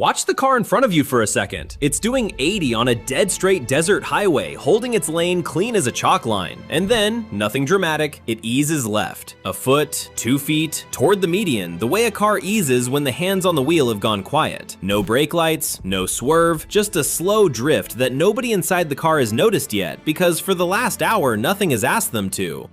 Watch the car in front of you for a second. It's doing 80 on a dead straight desert highway, holding its lane clean as a chalk line. And then, nothing dramatic, it eases left. A foot, 2 feet, toward the median, the way a car eases when the hands on the wheel have gone quiet. No brake lights, no swerve, just a slow drift that nobody inside the car has noticed yet, because for the last hour, nothing has asked them to.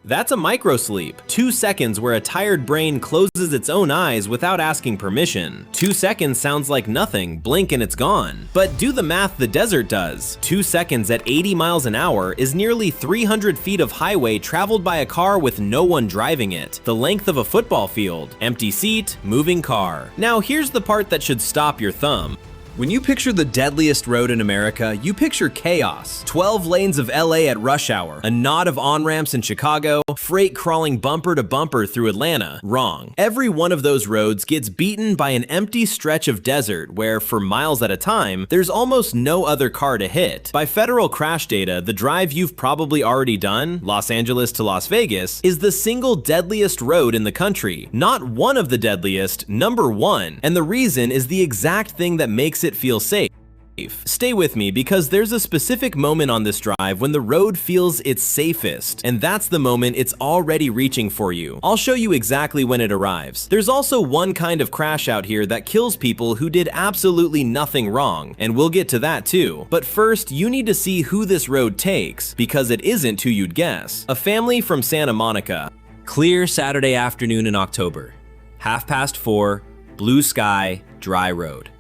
That's a microsleep, 2 seconds where a tired brain closes its own eyes without asking permission. 2 seconds sounds like nothing, blink and it's gone. But do the math the desert does. 2 seconds at 80 miles an hour is nearly 300 feet of highway traveled by a car with no one driving it. The length of a football field. Empty seat, moving car. Now here's the part that should stop your thumb. When you picture the deadliest road in America, you picture chaos. 12 lanes of LA at rush hour, a knot of on-ramps in Chicago, freight crawling bumper to bumper through Atlanta. Wrong. Every one of those roads gets beaten by an empty stretch of desert where, for miles at a time, there's almost no other car to hit. By federal crash data, the drive you've probably already done, Los Angeles to Las Vegas, is the single deadliest road in the country. Not one of the deadliest, number one. And the reason is the exact thing that makes it feel safe. Stay with me because there's a specific moment on this drive when the road feels its safest, and that's the moment it's already reaching for you. I'll show you exactly when it arrives. There's also one kind of crash out here that kills people who did absolutely nothing wrong, and we'll get to that too. But first, you need to see who this road takes, because it isn't who you'd guess. A family from Santa Monica. Clear Saturday afternoon in October. 4:30, blue sky, dry road.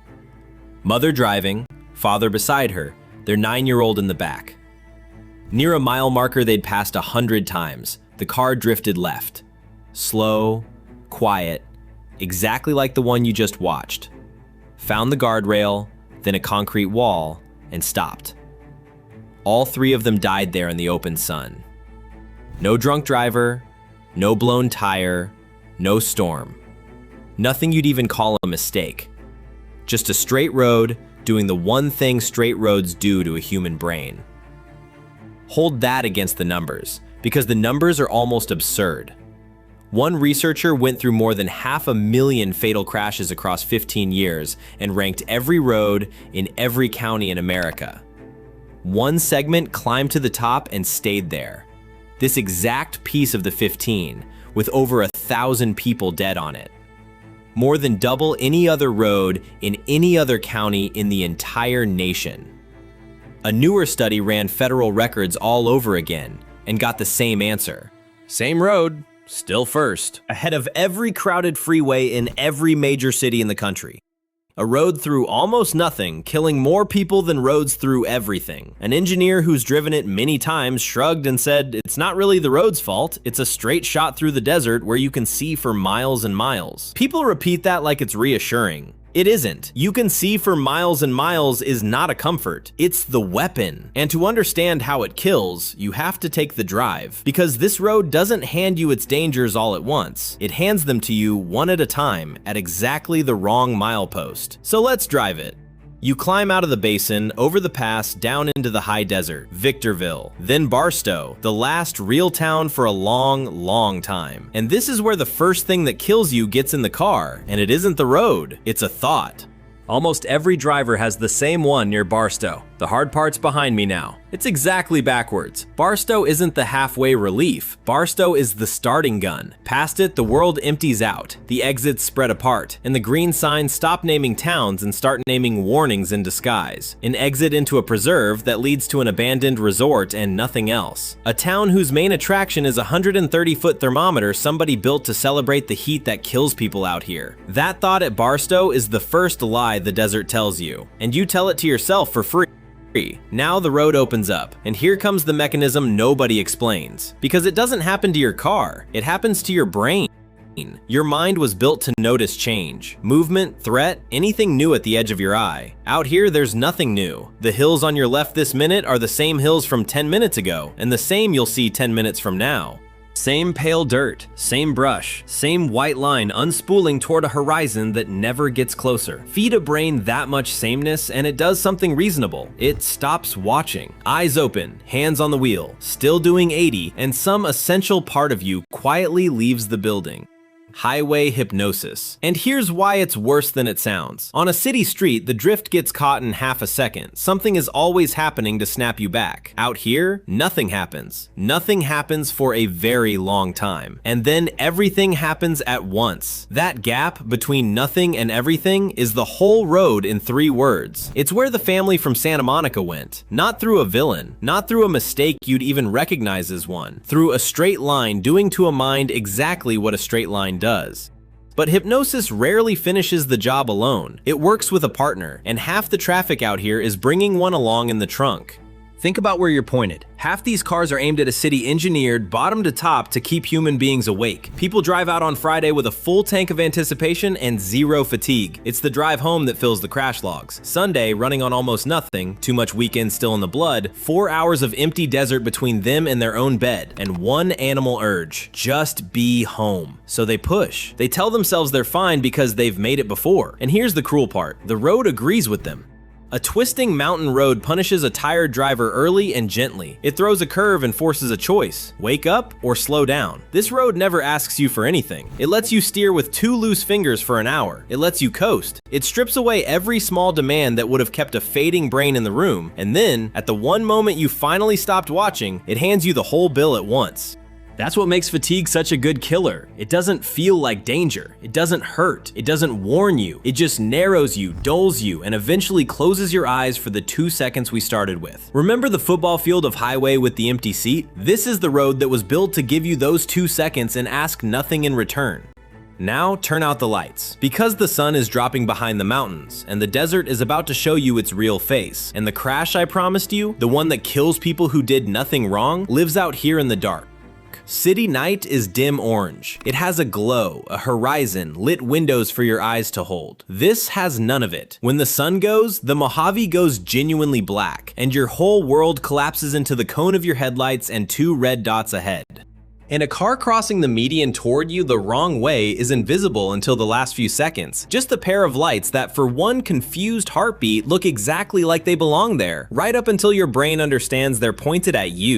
Mother driving, father beside her, their 9-year-old in the back. Near a mile marker they'd passed 100 times, the car drifted left. Slow, quiet, exactly like the one you just watched. Found the guardrail, then a concrete wall, and stopped. All 3 of them died there in the open sun. No drunk driver, no blown tire, no storm. Nothing you'd even call a mistake. Just a straight road doing the one thing straight roads do to a human brain. Hold that against the numbers, because the numbers are almost absurd. One researcher went through more than 500,000 fatal crashes across 15 years and ranked every road in every county in America. One segment climbed to the top and stayed there. This exact piece of the 15, with over 1,000 people dead on it. More than double any other road in any other county in the entire nation. A newer study ran federal records all over again and got the same answer. Same road, still first. Ahead of every crowded freeway in every major city in the country. A road through almost nothing, killing more people than roads through everything. An engineer who's driven it many times shrugged and said, "It's not really the road's fault, it's a straight shot through the desert where you can see for miles and miles." People repeat that like it's reassuring. It isn't. You can see for miles and miles is not a comfort. It's the weapon. And to understand how it kills, you have to take the drive. Because this road doesn't hand you its dangers all at once. It hands them to you one at a time at exactly the wrong milepost. So let's drive it. You climb out of the basin, over the pass, down into the high desert, Victorville, then Barstow, the last real town for a long, long time. And this is where the first thing that kills you gets in the car, and it isn't the road, it's a thought. Almost every driver has the same one near Barstow. The hard part's behind me now. It's exactly backwards. Barstow isn't the halfway relief. Barstow is the starting gun. Past it, the world empties out. The exits spread apart, and the green signs stop naming towns and start naming warnings in disguise. An exit into a preserve that leads to an abandoned resort and nothing else. A town whose main attraction is a 130-foot thermometer somebody built to celebrate the heat that kills people out here. That thought at Barstow is the first lie the desert tells you, and you tell it to yourself for free. Now the road opens up, and here comes the mechanism nobody explains. Because it doesn't happen to your car, it happens to your brain. Your mind was built to notice change, movement, threat, anything new at the edge of your eye. Out here, there's nothing new. The hills on your left this minute are the same hills from 10 minutes ago, and the same you'll see 10 minutes from now. Same pale dirt, same brush, same white line unspooling toward a horizon that never gets closer. Feed a brain that much sameness and it does something reasonable. It stops watching. Eyes open, hands on the wheel, still doing 80, and some essential part of you quietly leaves the building. Highway hypnosis. And here's why it's worse than it sounds. On a city street, the drift gets caught in half a second. Something is always happening to snap you back. Out here, nothing happens. Nothing happens for a very long time. And then everything happens at once. That gap between nothing and everything is the whole road in 3 words. It's where the family from Santa Monica went. Not through a villain, not through a mistake you'd even recognize as one. Through a straight line doing to a mind exactly what a straight line does. But hypnosis rarely finishes the job alone. It works with a partner, and half the traffic out here is bringing one along in the trunk. Think about where you're pointed. Half these cars are aimed at a city engineered bottom to top to keep human beings awake. People drive out on Friday with a full tank of anticipation and 0 fatigue. It's the drive home that fills the crash logs. Sunday, running on almost nothing, too much weekend still in the blood, 4 hours of empty desert between them and their own bed, and one animal urge: just be home. So they push. They tell themselves they're fine because they've made it before. And here's the cruel part: the road agrees with them. A twisting mountain road punishes a tired driver early and gently. It throws a curve and forces a choice: wake up or slow down. This road never asks you for anything. It lets you steer with 2 loose fingers for an hour. It lets you coast. It strips away every small demand that would have kept a fading brain in the room, and then, at the one moment you finally stopped watching, it hands you the whole bill at once. That's what makes fatigue such a good killer. It doesn't feel like danger. It doesn't hurt. It doesn't warn you. It just narrows you, dulls you, and eventually closes your eyes for the 2 seconds we started with. Remember the football field of highway with the empty seat? This is the road that was built to give you those 2 seconds and ask nothing in return. Now turn out the lights. Because the sun is dropping behind the mountains, and the desert is about to show you its real face, and the crash I promised you, the one that kills people who did nothing wrong, lives out here in the dark. City night is dim orange. It has a glow, a horizon, lit windows for your eyes to hold. This has none of it. When the sun goes, the Mojave goes genuinely black, and your whole world collapses into the cone of your headlights and 2 red dots ahead. And a car crossing the median toward you the wrong way is invisible until the last few seconds. Just a pair of lights that, for one confused heartbeat, look exactly like they belong there, right up until your brain understands they're pointed at you.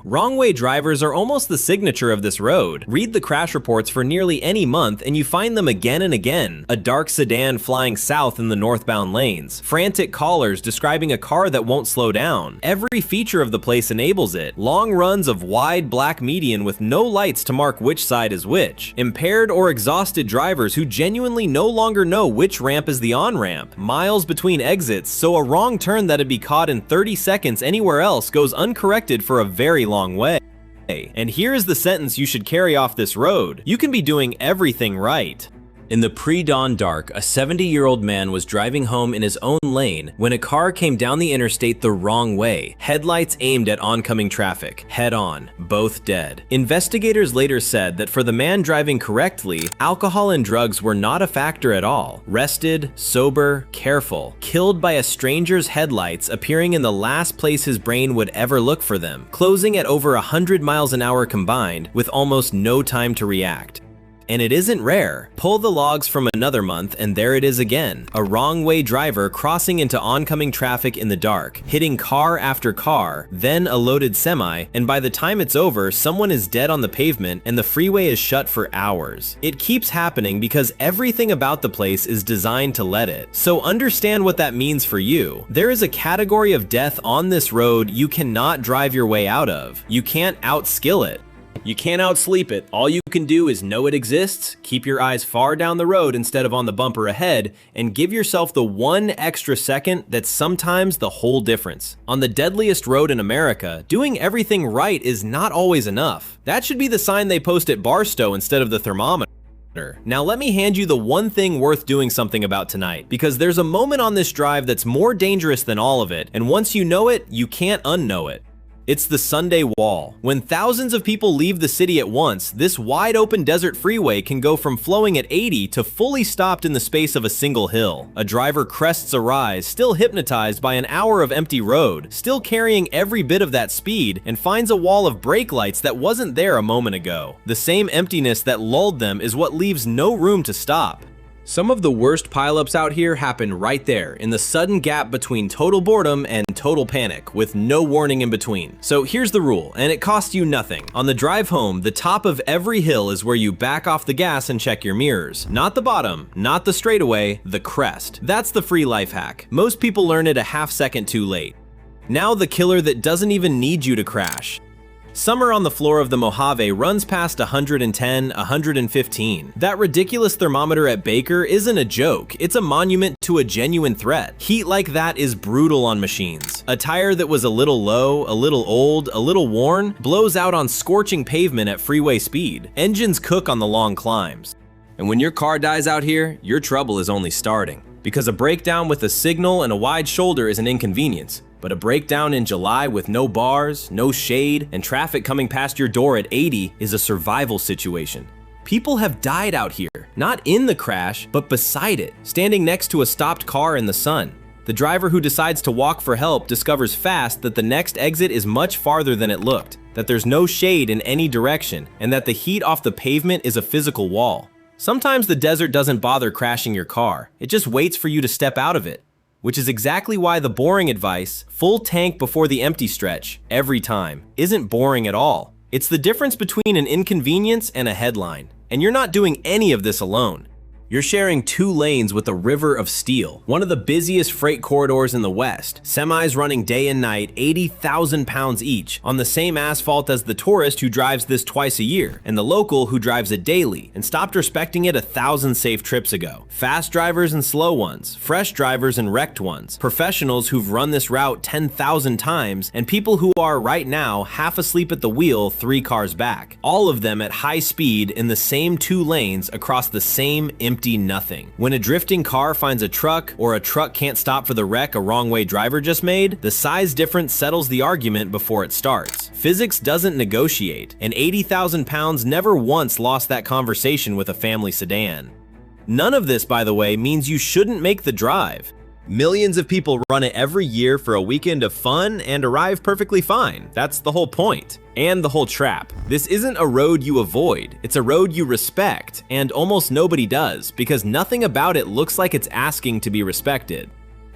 Wrong-way drivers are almost the signature of this road. Read the crash reports for nearly any month and you find them again and again. A dark sedan flying south in the northbound lanes. Frantic callers describing a car that won't slow down. Every feature of the place enables it. Long runs of wide black median with no lights to mark which side is which. Impaired or exhausted drivers who genuinely no longer know which ramp is the on-ramp. Miles between exits, so a wrong turn that'd be caught in 30 seconds anywhere else goes uncorrected for a very long way. And here is the sentence you should carry off this road: you can be doing everything right. In the pre-dawn dark, a 70-year-old man was driving home in his own lane when a car came down the interstate the wrong way, headlights aimed at oncoming traffic, head on, both dead. Investigators later said that for the man driving correctly, alcohol and drugs were not a factor at all. Rested, sober, careful, killed by a stranger's headlights appearing in the last place his brain would ever look for them, closing at over 100 miles an hour combined, with almost no time to react. And it isn't rare. Pull the logs from another month and there it is again. A wrong-way driver crossing into oncoming traffic in the dark, hitting car after car, then a loaded semi, and by the time it's over, someone is dead on the pavement and the freeway is shut for hours. It keeps happening because everything about the place is designed to let it. So understand what that means for you. There is a category of death on this road you cannot drive your way out of. You can't outskill it. You can't outsleep it. All you can do is know it exists, keep your eyes far down the road instead of on the bumper ahead, and give yourself the 1 extra second that's sometimes the whole difference. On the deadliest road in America, doing everything right is not always enough. That should be the sign they post at Barstow instead of the thermometer. Now let me hand you the one thing worth doing something about tonight, because there's a moment on this drive that's more dangerous than all of it, and once you know it, you can't unknow it. It's the Sunday wall. When thousands of people leave the city at once, this wide open desert freeway can go from flowing at 80 to fully stopped in the space of a single hill. A driver crests a rise, still hypnotized by an hour of empty road, still carrying every bit of that speed, and finds a wall of brake lights that wasn't there a moment ago. The same emptiness that lulled them is what leaves no room to stop. Some of the worst pileups out here happen right there, in the sudden gap between total boredom and total panic, with no warning in between. So here's the rule, and it costs you nothing. On the drive home, the top of every hill is where you back off the gas and check your mirrors. Not the bottom, not the straightaway, the crest. That's the free life hack. Most people learn it a half second too late. Now the killer that doesn't even need you to crash. Summer on the floor of the Mojave runs past 110, 115. That ridiculous thermometer at Baker isn't a joke, it's a monument to a genuine threat. Heat like that is brutal on machines. A tire that was a little low, a little old, a little worn, blows out on scorching pavement at freeway speed. Engines cook on the long climbs. And when your car dies out here, your trouble is only starting. Because a breakdown with a signal and a wide shoulder is an inconvenience. But a breakdown in July with no bars, no shade, and traffic coming past your door at 80 is a survival situation. People have died out here, not in the crash, but beside it, standing next to a stopped car in the sun. The driver who decides to walk for help discovers fast that the next exit is much farther than it looked, that there's no shade in any direction, and that the heat off the pavement is a physical wall. Sometimes the desert doesn't bother crashing your car, it just waits for you to step out of it. Which is exactly why the boring advice, full tank before the empty stretch, every time, isn't boring at all. It's the difference between an inconvenience and a headline. And you're not doing any of this alone. You're sharing 2 lanes with a river of steel, one of the busiest freight corridors in the West. Semis running day and night, 80,000 pounds each, on the same asphalt as the tourist who drives this twice a year, and the local who drives it daily, and stopped respecting it 1,000 safe trips ago. Fast drivers and slow ones, fresh drivers and wrecked ones, professionals who've run this route 10,000 times, and people who are right now half asleep at the wheel 3 cars back. All of them at high speed in the same 2 lanes across the same empty nothing. When a drifting car finds a truck, or a truck can't stop for the wreck a wrong way driver just made, the size difference settles the argument before it starts. Physics doesn't negotiate, and 80,000 pounds never once lost that conversation with a family sedan. None of this, by the way, means you shouldn't make the drive. Millions of people run it every year for a weekend of fun and arrive perfectly fine. That's the whole point. And the whole trap. This isn't a road you avoid, it's a road you respect, and almost nobody does, because nothing about it looks like it's asking to be respected.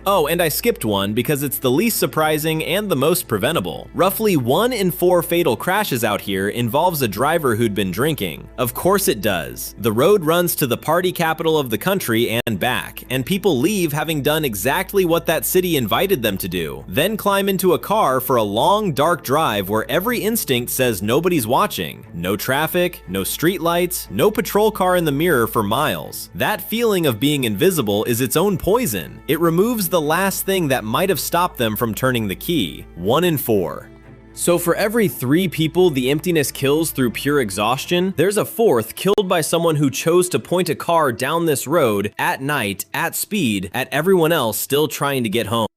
Oh, and I skipped one because it's the least surprising and the most preventable. Roughly 1 in 4 fatal crashes out here involves a driver who'd been drinking. Of course it does. The road runs to the party capital of the country and back, and people leave having done exactly what that city invited them to do. Then climb into a car for a long, dark drive where every instinct says nobody's watching. No traffic, no street lights, no patrol car in the mirror for miles. That feeling of being invisible is its own poison. It removes the last thing that might have stopped them from turning the key. 1 in 4. So for every 3 people the emptiness kills through pure exhaustion, there's a 4th killed by someone who chose to point a car down this road at night, at speed, at everyone else still trying to get home.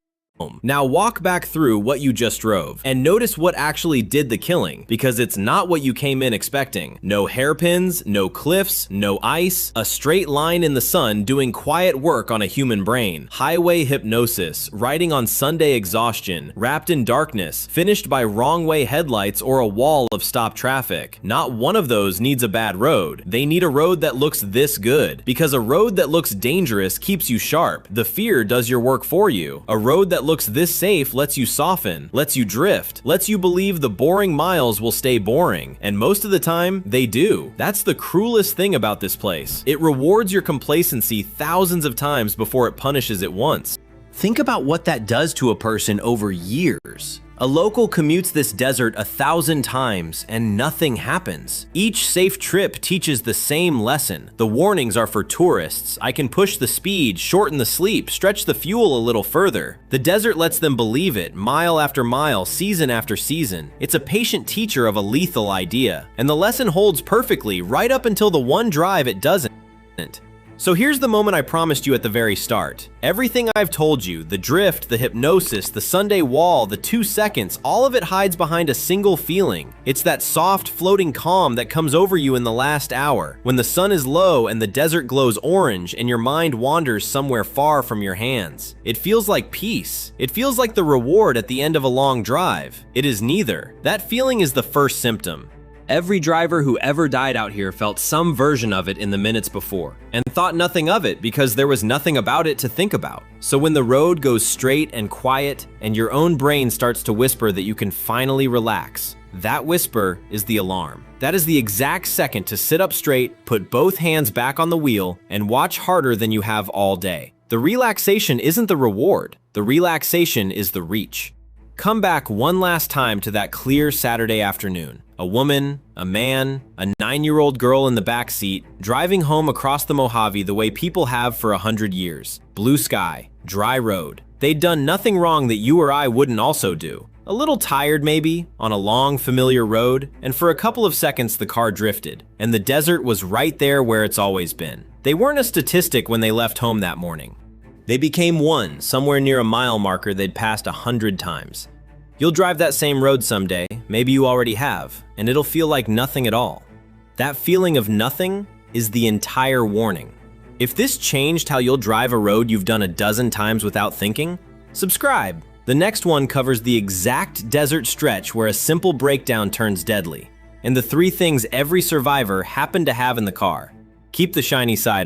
Now walk back through what you just drove and notice what actually did the killing, because it's not what you came in expecting. No hairpins, no cliffs, no ice, a straight line in the sun doing quiet work on a human brain. Highway hypnosis, riding on Sunday exhaustion, wrapped in darkness, finished by wrong way headlights or a wall of stopped traffic. Not one of those needs a bad road. They need a road that looks this good, because a road that looks dangerous keeps you sharp. The fear does your work for you. A road that looks this safe lets you soften, lets you drift, lets you believe the boring miles will stay boring, and most of the time, they do. That's the cruelest thing about this place. It rewards your complacency thousands of times before it punishes it once. Think about what that does to a person over years. A local commutes this desert 1,000 times and nothing happens. Each safe trip teaches the same lesson. The warnings are for tourists. I can push the speed, shorten the sleep, stretch the fuel a little further. The desert lets them believe it, mile after mile, season after season. It's a patient teacher of a lethal idea. And the lesson holds perfectly right up until the one drive it doesn't. So here's the moment I promised you at the very start. Everything I've told you, the drift, the hypnosis, the Sunday wall, the 2 seconds, all of it hides behind a single feeling. It's that soft, floating calm that comes over you in the last hour, when the sun is low and the desert glows orange and your mind wanders somewhere far from your hands. It feels like peace. It feels like the reward at the end of a long drive. It is neither. That feeling is the first symptom. Every driver who ever died out here felt some version of it in the minutes before, and thought nothing of it because there was nothing about it to think about. So when the road goes straight and quiet, and your own brain starts to whisper that you can finally relax, that whisper is the alarm. That is the exact second to sit up straight, put both hands back on the wheel, and watch harder than you have all day. The relaxation isn't the reward. The relaxation is the reach. Come back one last time to that clear Saturday afternoon. A woman, a man, a 9-year-old girl in the back seat, driving home across the Mojave the way people have for 100 years. Blue sky, dry road. They'd done nothing wrong that you or I wouldn't also do. A little tired maybe, on a long familiar road, and for a couple of seconds the car drifted, and the desert was right there where it's always been. They weren't a statistic when they left home that morning. They became one, somewhere near a mile marker they'd passed 100 times. You'll drive that same road someday, maybe you already have, and it'll feel like nothing at all. That feeling of nothing is the entire warning. If this changed how you'll drive a road you've done a dozen times without thinking, subscribe. The next one covers the exact desert stretch where a simple breakdown turns deadly, and the 3 things every survivor happened to have in the car. Keep the shiny side